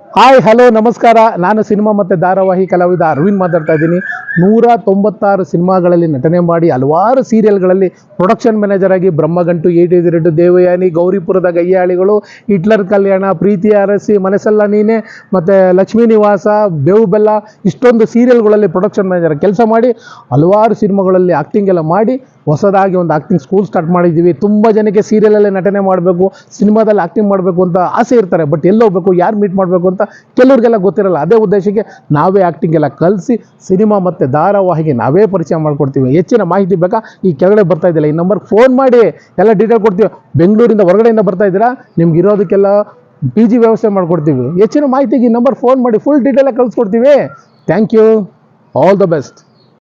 Hi hello ನಮಸ್ಕಾರ. ನಾನು cinema ಮತ್ತು ಧಾರಾವಾಹಿ ಕಲಾವಿದ ಅರವಿಂದ್ ಮಾತಾಡ್ತಾ ಇದ್ದೀನಿ. 196 ಸಿನಿಮಾಗಳಲ್ಲಿ ನಟನೆ ಮಾಡಿ ಹಲವಾರು ಸೀರಿಯಲ್ಗಳಲ್ಲಿ ಪ್ರೊಡಕ್ಷನ್ ಮ್ಯಾನೇಜರ್ ಆಗಿ ಬ್ರಹ್ಮಗಂಟು, 852, ದೇವಯಾನಿ, ಗೌರಿಪುರದ ಗಯ್ಯಾಳಿಗಳು, ಹಿಟ್ಲರ್ ಕಲ್ಯಾಣ, ಪ್ರೀತಿ ಅರಸಿ, ಮನಸ್ಸೆಲ್ಲ ನೀನೆ, ಮತ್ತು ಲಕ್ಷ್ಮೀ ನಿವಾಸ, ಬೇವು ಬೆಲ್ಲ, ಇಷ್ಟೊಂದು ಸೀರಿಯಲ್ಗಳಲ್ಲಿ ಪ್ರೊಡಕ್ಷನ್ ಮ್ಯಾನೇಜರ್ ಕೆಲಸ ಮಾಡಿ ಹಲವಾರು ಸಿನಿಮಾಗಳಲ್ಲಿ ಆ್ಯಕ್ಟಿಂಗ್ ಎಲ್ಲ ಮಾಡಿ ಹೊಸದಾಗಿ ಒಂದು ಆ್ಯಕ್ಟಿಂಗ್ ಸ್ಕೂಲ್ ಸ್ಟಾರ್ಟ್ ಮಾಡಿದ್ದೀವಿ. ತುಂಬ ಜನಕ್ಕೆ ಸೀರಿಯಲಲ್ಲಿ ನಟನೆ ಮಾಡಬೇಕು, ಸಿನಿಮಾದಲ್ಲಿ ಆ್ಯಕ್ಟಿಂಗ್ ಮಾಡಬೇಕು ಅಂತ ಆಸೆ ಇರ್ತಾರೆ. ಬಟ್ ಎಲ್ಲಿ ಹೋಗಬೇಕು, ಯಾರು ಮೀಟ್ ಮಾಡಬೇಕು ಅಂತ ಕೆಲವ್ರಿಗೆಲ್ಲ ಗೊತ್ತಿರಲ್ಲ. ಅದೇ ಉದ್ದೇಶಕ್ಕೆ ನಾವೇ ಆ್ಯಕ್ಟಿಂಗ್ ಎಲ್ಲ ಕಲಿಸಿ ಸಿನಿಮಾ ಮತ್ತು ಧಾರಾವಾಹಿಗೆ ನಾವೇ ಪರಿಚಯ ಮಾಡಿಕೊಡ್ತೀವಿ. ಹೆಚ್ಚಿನ ಮಾಹಿತಿ ಬೇಕಾ, ಈ ಕೆಳಗಡೆ ಬರ್ತಾ ಇದ್ದಿಲ್ಲ ಈ ನಂಬರ್ಗೆ ಫೋನ್ ಮಾಡಿ ಎಲ್ಲ ಡೀಟೇಲ್ ಕೊಡ್ತೀವಿ. ಬೆಂಗಳೂರಿಂದ ಹೊರಗಡೆಯಿಂದ ಬರ್ತಾ ಇದ್ದೀರಾ, ನಿಮ್ಗೆ ಇರೋದಕ್ಕೆಲ್ಲ PG ವ್ಯವಸ್ಥೆ ಮಾಡಿಕೊಡ್ತೀವಿ. ಹೆಚ್ಚಿನ ಮಾಹಿತಿಗೆ ಈ ನಂಬರ್ ಫೋನ್ ಮಾಡಿ ಫುಲ್ ಡೀಟೇಲಾಗಿ ಕಳಿಸ್ಕೊಡ್ತೀವಿ. Thank you, all the best.